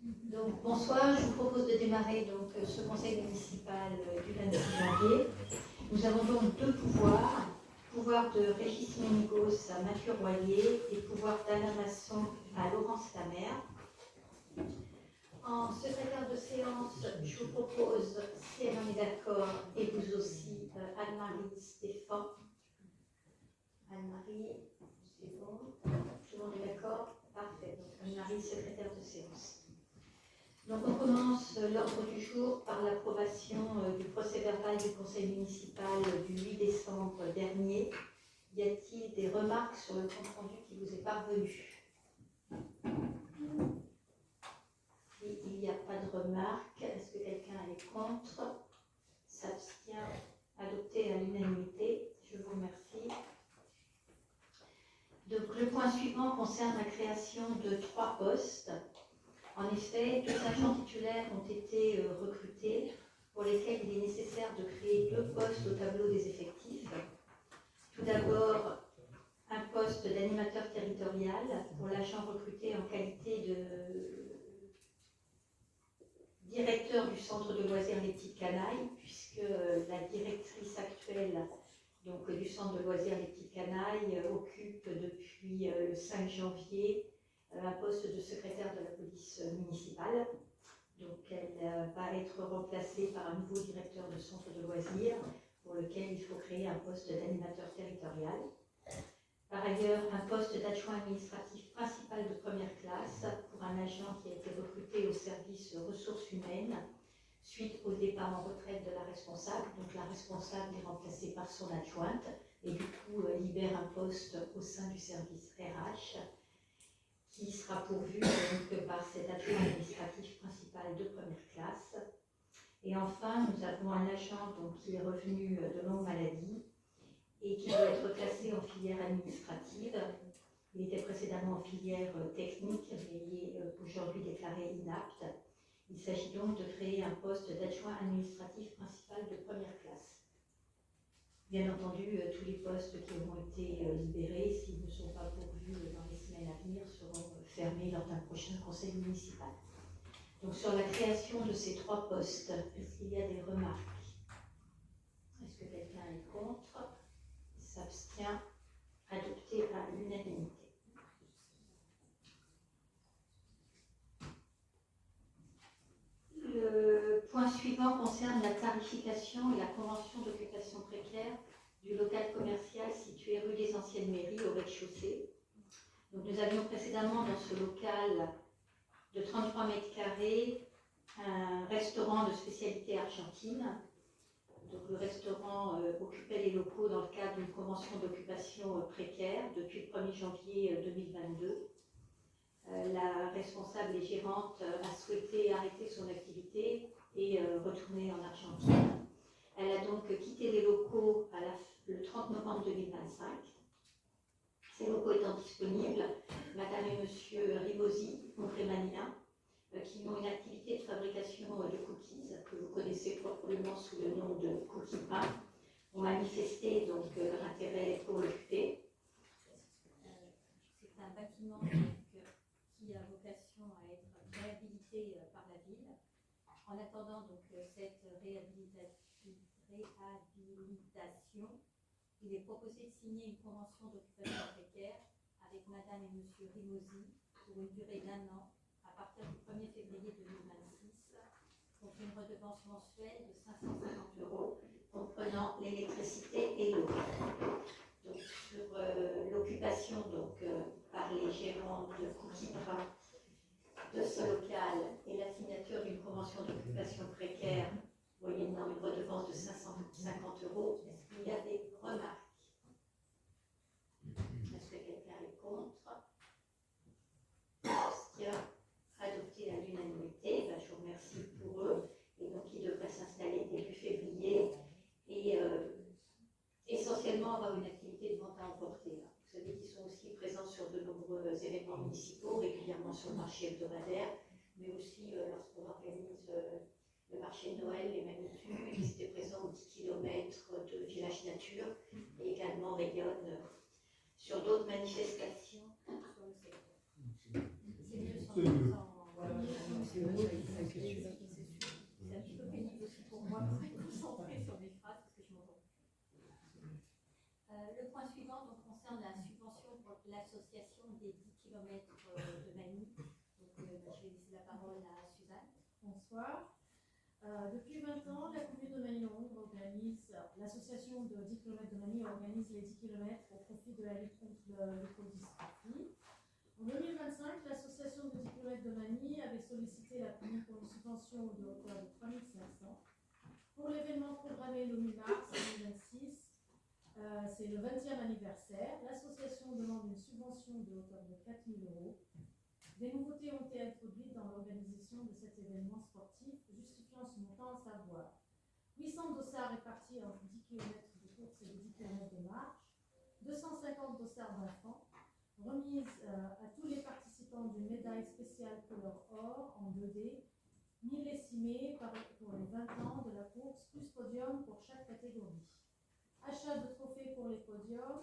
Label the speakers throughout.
Speaker 1: Donc, bonsoir, je vous propose de démarrer donc, ce conseil municipal du 26 janvier. Nous avons donc deux pouvoirs, pouvoir de Régis Ménigos à Mathieu Royer et pouvoir d'Alain Masson à Laurence Lamer. En secrétaire de séance, je vous propose, si elle en est d'accord, et vous aussi, Anne-Marie Stéphane. Anne-Marie, c'est bon, tout le monde est d'accord? Parfait, donc Anne-Marie, secrétaire de séance. Donc on commence l'ordre du jour par l'approbation du procès-verbal du conseil municipal du 8 décembre dernier. Y a-t-il des remarques sur le compte-rendu qui vous est parvenu? Si il n'y a pas de remarques, est-ce que quelqu'un est contre? S'abstient? Adopté à l'unanimité. Je vous remercie. Donc le point suivant concerne la création de 3 postes. En effet, 2 agents titulaires ont été recrutés, pour lesquels il est nécessaire de créer 2 postes au tableau des effectifs. Tout d'abord, un poste d'animateur territorial pour l'agent recruté en qualité de directeur du centre de loisirs Les Petites Canailles, puisque la directrice actuelle donc, du centre de loisirs Les Petites Canailles occupe depuis le 5 janvier un poste de secrétaire de la police municipale. Donc elle va être remplacée par un nouveau directeur de centre de loisirs pour lequel il faut créer un poste d'animateur territorial. Par ailleurs, un poste d'adjoint administratif principal de première classe pour un agent qui a été recruté au service ressources humaines suite au départ en retraite de la responsable. Donc la responsable est remplacée par son adjointe et du coup libère un poste au sein du service RH qui sera pourvu donc, par cet adjoint administratif principal de première classe. Et enfin, nous avons un agent donc, qui est revenu de longue maladie et qui doit être classé en filière administrative. Il était précédemment en filière technique, mais il est aujourd'hui déclaré inapte. Il s'agit donc de créer un poste d'adjoint administratif principal de première classe. Bien entendu, tous les postes qui auront été libérés, s'ils ne sont pas pourvus dans les semaines à venir, seront fermés lors d'un prochain conseil municipal. Donc sur la création de ces 3 postes, est-ce qu'il y a des remarques? Est-ce que quelqu'un est contre? S'abstient? Adopté à l'unanimité. Le point suivant concerne la tarification et la convention d'occupation précaire du local commercial situé rue des Anciennes Mairies au rez-de-chaussée. Donc nous avions précédemment dans ce local de 33 mètres carrés un restaurant de spécialité argentine. Donc le restaurant occupait les locaux dans le cadre d'une convention d'occupation précaire depuis le 1er janvier 2022. La responsable et gérante a souhaité arrêter son activité et retourner en Argentine. Elle a donc quitté les locaux le 30 novembre 2025. Ces locaux étant disponibles, Madame et Monsieur Rimosi, Montrémanien, qui ont une activité de fabrication de cookies, que vous connaissez probablement sous le nom de Cookie Pain, ont manifesté donc leur intérêt pour l'occuper. C'est un bâtiment qui a vocation à être réhabilité par la ville. En attendant donc cette réhabilitation, il est proposé de signer une convention d'occupation précaire avec Madame et Monsieur Rimosi pour une durée d'1 an à partir du 1er février 2026 contre une redevance mensuelle de 550 € comprenant l'électricité et l'eau. Donc sur l'occupation par les gérants de Cookie Pain de ce local et la signature d'une convention d'occupation précaire moyennant une redevance de 550 €, est-ce qu'il y a des remarques? Est-ce que quelqu'un est contre? S'abstient? Adopté à l'unanimité. Je vous remercie pour eux. Et donc ils devraient s'installer début février et essentiellement avoir une activité de vente à emporter. Vous savez qu'ils sont aussi présents sur de nombreux événements municipaux, régulièrement sur le marché hebdomadaire, mais aussi lorsqu'on organise le marché de Noël, les magnitudes, ils étaient présents aux 10 km de Village Nature et également rayonnent sur d'autres manifestations sur le secteur. C'est mieux sans l'association des 10 km de Manille. Donc, je vais laisser la parole à Suzanne.
Speaker 2: Bonsoir. Depuis 20 ans, la commune de Manille-Londres organise, l'association de 10 km de Manille organise les 10 km au profit de la lutte contre l'écodystrophie. En 2025, l'association de 10 km de Manille avait sollicité la commune pour une subvention de hauteur de 3 500. Pour l'événement programmé le 8 mars 2026, c'est le 20e anniversaire. L'association demande une subvention de hauteur de 4 000 €. Des nouveautés ont été introduites dans l'organisation de cet événement sportif, justifiant ce montant à savoir 800 dossards répartis entre 10 km de course et 10 km de marche, 250 dossards d'enfants, remise à tous les participants d'une médaille spéciale couleur or en 2D, millésimée pour les 20 ans de la course, plus podium pour chaque catégorie. Achat de trophées pour les podiums,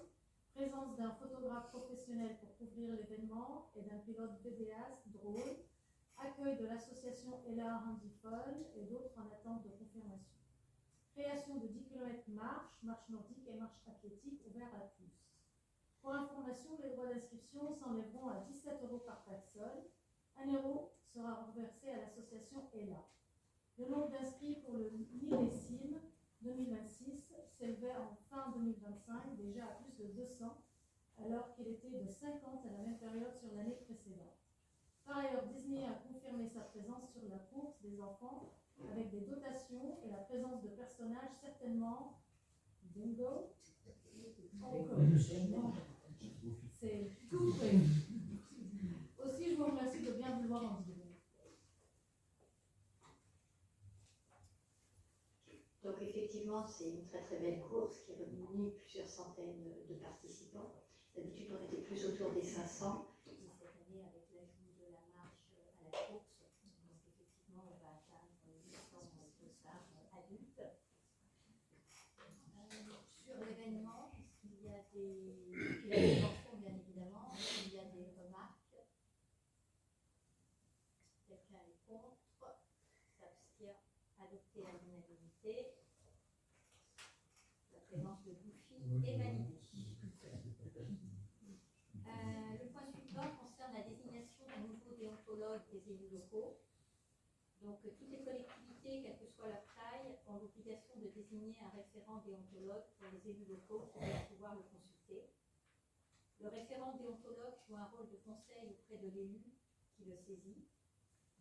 Speaker 2: présence d'un photographe professionnel pour couvrir l'événement et d'un pilote vidéaste drone, accueil de l'association Ella Handy Fun et d'autres en attente de confirmation. Création de 10 km marche, marche nordique et marche athlétique ouvert à tous. Pour information, les droits d'inscription s'enlèveront à 17 € par personne. 1 € sera reversé à l'association Ella. Le nombre d'inscrits pour le millésime 2026 s'élevait en fin 2025 déjà à plus de 200, alors qu'il était de 50 à la même période sur l'année précédente. Par ailleurs, Disney a confirmé sa présence sur la course des enfants avec des dotations et la présence de personnages certainement bingo. C'est tout prévu. Aussi, je vous remercie de bien vouloir en dire.
Speaker 1: Donc effectivement, c'est une très très belle course qui réunit plusieurs centaines de participants. D'habitude, on était plus autour des 500. Et cette année, avec l'ajout de la marche à la course, donc effectivement, on va atteindre 800 dossards adultes. Sur l'événement, il y a des mentions, bien évidemment, il y a des remarques. Quelqu'un est contre, s'abstient, adopté à l'unanimité. La présence de Bouffy est validée. Le point suivant concerne la désignation d'un nouveau déontologue des élus locaux. Donc, toutes les collectivités, quelle que soit leur taille, ont l'obligation de désigner un référent déontologue pour les élus locaux qui doivent pouvoir le consulter. Le référent déontologue joue un rôle de conseil auprès de l'élu qui le saisit.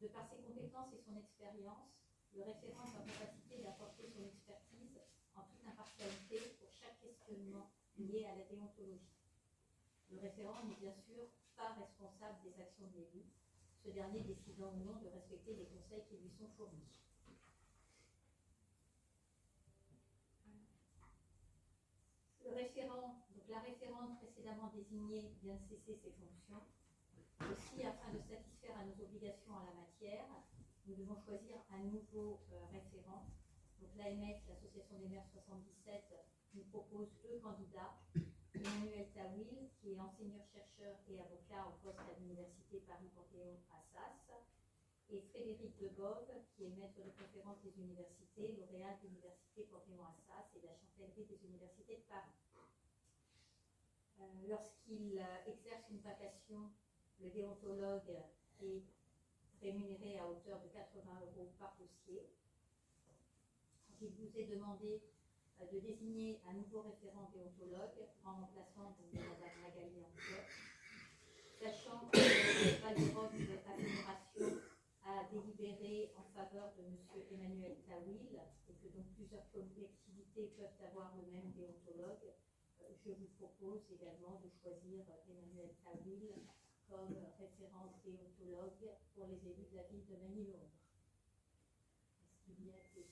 Speaker 1: De par ses compétences et son expérience, le référent est en capacité d'apporter son expertise en toute impartialité pour chaque questionnement lié à la déontologie. Le référent n'est bien sûr pas responsable des actions de l'élu, ce dernier décidant ou non de respecter les conseils qui lui sont fournis. Le référent, donc la référente précédemment désignée vient de cesser ses fonctions. Aussi, afin de satisfaire à nos obligations en la matière, nous devons choisir un nouveau référent. Donc l'AMF, l'Association des maires 77, nous propose 2 candidats. Emmanuel Tawil, qui est enseignant-chercheur et avocat au poste à l'Université Paris-Panthéon-Assas, et Frédéric Debove, qui est maître de conférence des universités, lauréat de l'Université Panthéon-Assas et de la chancellerie des universités de Paris. Lorsqu'il exerce une vacation, le déontologue est rémunéré à hauteur de 80 € par dossier. Il vous est demandé de désigner un nouveau référent déontologue en remplacement de Mme Magali Antoine, sachant que le Val d'Europe Agglomération a délibéré en faveur de M. Emmanuel Tawil et que donc plusieurs collectivités peuvent avoir le même déontologue. Je vous propose également de choisir Emmanuel Tawil comme référent déontologue pour les élus de la ville de Manille-Londres. Est-ce qu'il y a des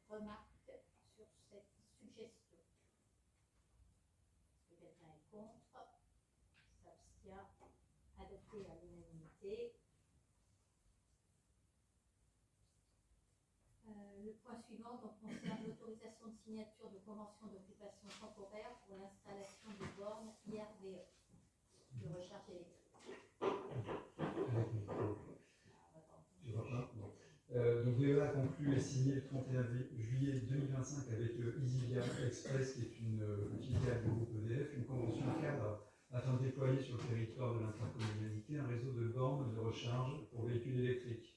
Speaker 1: remarques sur cette suggestion? Est-ce que quelqu'un est contre? S'abstient? Adopté à l'unanimité. Le point suivant donc, concerne l'autorisation de signature de convention d'occupation temporaire pour l'installation de bornes IRVE de recharge électrique.
Speaker 3: Donc l'EA a conclu et signé le 31 juillet 2025 avec EasyVia Express, qui est une filiale du groupe EDF, une convention cadre afin afin de déployer sur le territoire de l'intercommunalité un réseau de bornes de recharge pour véhicules électriques.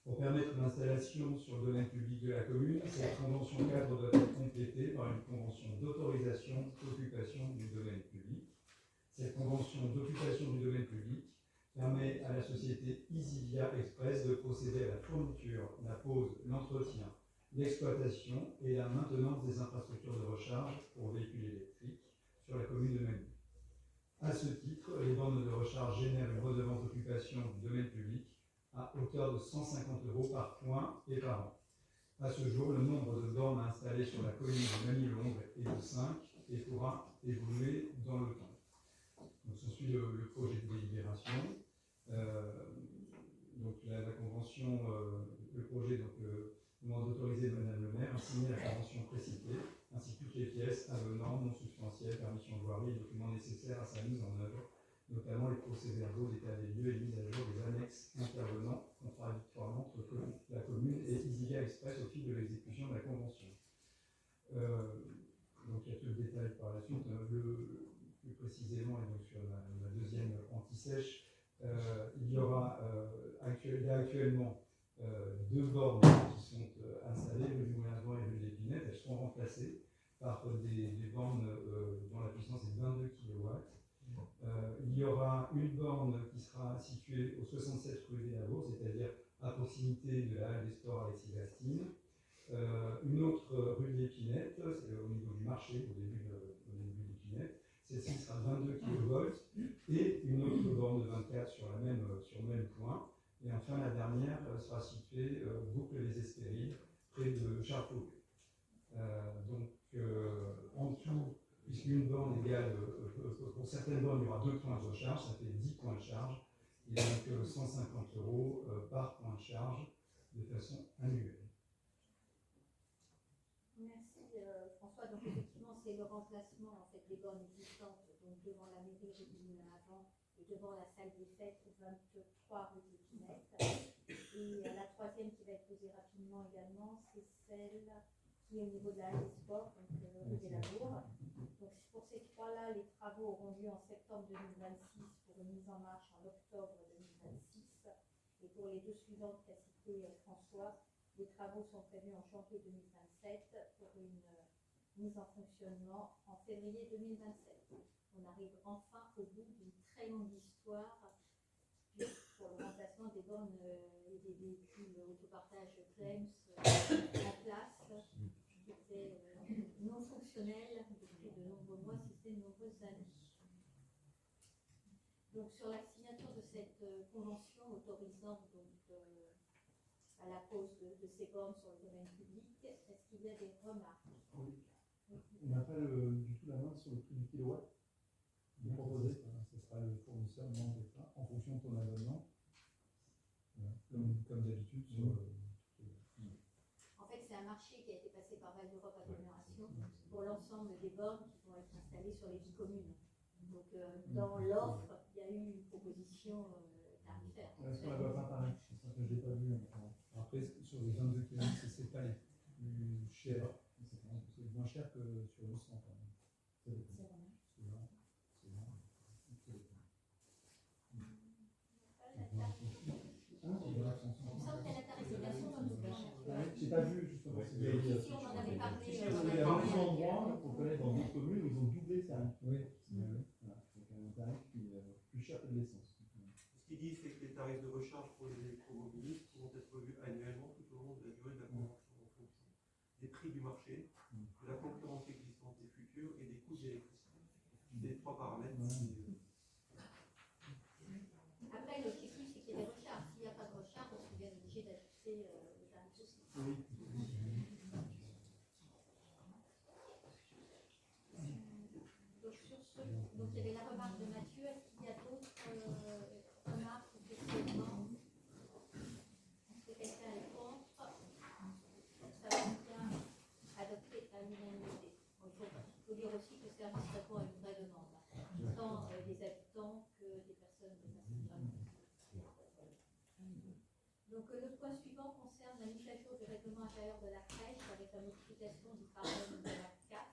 Speaker 3: Pour permettre l'installation sur le domaine public de la commune, cette convention cadre doit être complétée par une convention d'autorisation d'occupation du domaine public. Cette convention d'occupation du domaine public permet à la société Easyvia Express de procéder à la fourniture, la pose, l'entretien, l'exploitation et la maintenance des infrastructures de recharge pour véhicules électriques sur la commune de Magny. À ce titre, les bornes de recharge génèrent une redevance d'occupation du domaine public à hauteur de 150 € par point et par an. À ce jour, le nombre de bornes installées sur la commune de Magny-Londres est de 5 et pourra évoluer dans le temps. Donc, ce suit le projet de délibération. Donc la convention, le projet demande d'autoriser Madame le maire à signer la convention précitée, ainsi que toutes les pièces avenants non substantielles, permission de voirie et documents nécessaires à sa mise en œuvre, notamment les procès-verbaux d'état des lieux et mise à jour des annexes intervenant contradictoirement entre la commune et Easyvia Express au fil de l'exécution de la convention. Donc il y a tout le détail par la suite. Plus précisément, et donc sur la deuxième anti-sèche, il y a actuellement 2 bornes qui sont installées, rue du Moulin-Vent et rue de l'Épinette. Elles seront remplacées par des bornes dont la puissance est de 22 kW. Il y aura une borne qui sera située au 67 rue des Lavaux, c'est-à-dire à proximité de la halle des sports Alexis Gastine. Une autre rue de l'Épinette, c'est au niveau du marché, au début de l'Épinette. Celle-ci sera de 22 kV et une autre borne de 24 sur le même point. Et enfin, la dernière sera située boucle les Hespérides, près de Charles-Foucault. En tout, puisqu'une borne égale, pour certaines bornes, il y aura 2 points de recharge, ça fait 10 points de charge, et donc 150 € par point de charge de façon annuelle.
Speaker 1: Merci François. Donc effectivement, c'est le remplacement en fait, des bornes existantes donc, devant la mairie rue du Moulin-Avant et devant la salle des fêtes 23 rue de l'Épinette. Et la troisième qui va être posée rapidement également, c'est celle qui est au niveau de la halle des sports, donc rue des Labours. Donc pour ces 3-là, les travaux auront lieu en septembre 2026 pour une mise en marche en octobre 2026. Et pour les 2 suivantes qu'a cité François, les travaux sont prévus en janvier 2027 pour une mise en fonctionnement en février 2027. On arrive enfin au bout d'une très longue histoire pour le remplacement des bornes et des véhicules autopartage Claims en place qui étaient non fonctionnels depuis de nombreux mois, si ce n'est de nombreuses années. Donc sur la signature de cette convention autorisant donc, à la pose de ces bornes sur le domaine public, est-ce qu'il y a des remarques?
Speaker 4: Oui. On n'a pas du tout la main sur le prix du kilowatt. Vous proposez, ce sera le fournisseur en fonction de ton abonnement, comme d'habitude.
Speaker 1: En fait, c'est un marché qui a été passé par Val d'Europe Agglomération pour l'ensemble des bornes qui vont être installées sur les 10 communes. Donc, dans l'offre, il y a eu une proposition tarifaire.
Speaker 4: Est-ce qu'on la voit pas pareil? Je ne l'ai pas vu encore. Après, sur les 22 km, c'est pas les plus chers. C'est moins cher que sur le 100 quand même. C'est vrai. J'ai pas vu justement.
Speaker 1: Si on en avait parlé.
Speaker 4: Il y a beaucoup d'endroits qu'on connaît dans d'autres communes où ils ont doublé ça. Oui. Voilà. Donc un tarif plus cher que de l'essence.
Speaker 5: Ce qu'ils disent, c'est que les tarifs de recharge pour les électromobilistes vont être revus annuellement tout au long de la durée de la convention en fonction des prix du marché, de la concurrence existante et future et des coûts d'électricité. C'est les 3 paramètres.
Speaker 1: Après, l'objectif, c'est qu'il y ait des recharges. S'il n'y a pas de recharge, on est bien obligé d'ajuster le tarif aussi.
Speaker 4: Oui.
Speaker 1: Donc il y avait la remarque de Mathieu. Est-ce qu'il y a d'autres remarques ou questionnements? Est-ce que quelqu'un est contre? Ça va bien adopté à l'unanimité. Il faut dire aussi que le service répond à une vraie demande, tant des habitants que des personnes des institutions. Donc le point suivant concerne la mise à jour du règlement intérieur de la crèche avec la modification du paramètre de la CAF.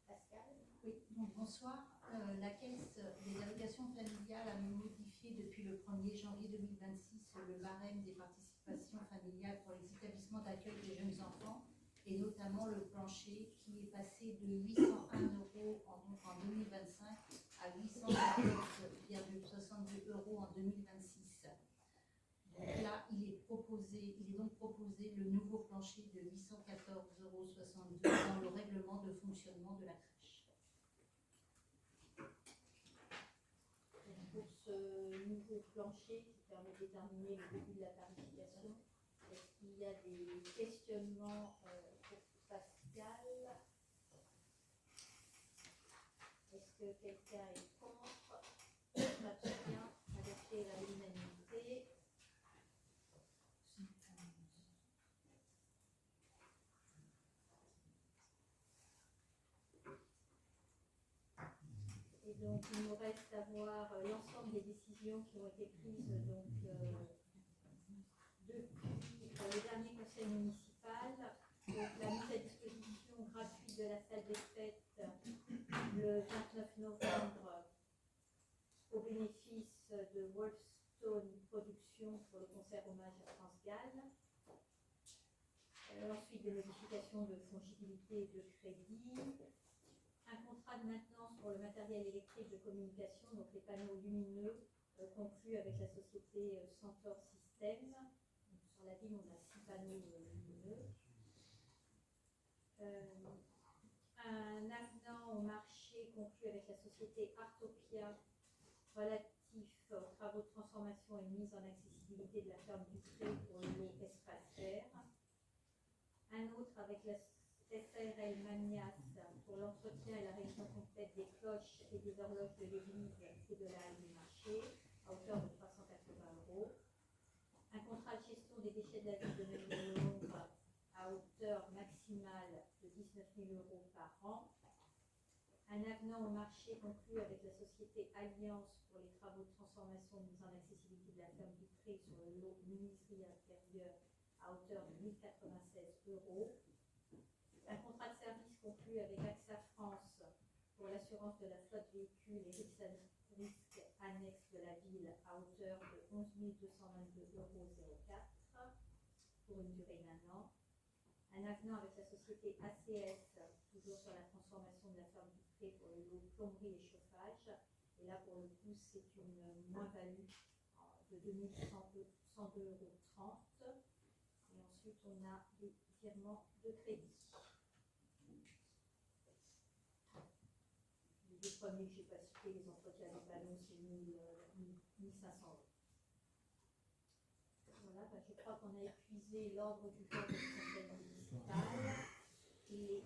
Speaker 1: Pascal.
Speaker 6: Oui, donc bonsoir. La Caisse des allocations familiales a modifié depuis le 1er janvier 2026 le barème des participations familiales pour les établissements d'accueil des jeunes enfants, et notamment le plancher qui est passé de 801 euros en 2025 à 814,62 euros en 2026. Donc là, il est donc proposé le nouveau plancher de 814,62 euros dans le règlement de fonctionnement de la crèche.
Speaker 1: Pour ce nouveau plancher qui permet de déterminer le début de la tarification, est-ce qu'il y a des questionnements pour Pascal? Est-ce que quelqu'un est contre? S'abstient? Adopté à l'unanimité. Et donc, il nous reste à voir l'ensemble des décisions qui ont été prises depuis le dernier conseil municipal. Donc, la mise à disposition gratuite de la salle des fêtes le 29 novembre au bénéfice de Wolfstone Productions pour le concert hommage à France Gall. Ensuite, des modifications de fongibilité et de crédit. Un contrat de maintenance pour le matériel électrique de communication, donc les panneaux lumineux, conclu avec la société Centaur System. Donc, sur la ville, on a 6 panneaux lumineux. Un avenant au marché conclu avec la société Artopia relatif aux travaux de transformation et mise en accessibilité de la ferme du Pré pour le lot espace vert. Un autre avec la SARL Magnas pour l'entretien et la révision complète des cloches et des horloges de l'église et de la halle du marché à hauteur de 380 euros. Un contrat de gestion des déchets de la ville de Neuville-Londres à hauteur maximale de 19 000 euros par an. Un avenant au marché conclu avec la société Alliance pour les travaux de transformation mise en accessibilité de la ferme du Pré sur le lot menuiserie intérieure à hauteur de 1 096 euros. Un contrat de service conclu avec AXA France pour l'assurance de la flotte véhicule et risques annexes de la ville à hauteur de 11 222,04 euros pour une durée d'1 an. Un avenant avec la société ACS, toujours sur la transformation de la ferme du Pré pour le lot plomberie et chauffage. Et là, pour le coup, c'est une moins-value de 2102,30 euros. Et ensuite, on a des virements de crédit. Les deux premiers que je n'ai pas cités, les entretiens des ballons, c'est 1500 euros. Voilà, je crois qu'on a épuisé l'ordre du jour du conseil municipal. Il est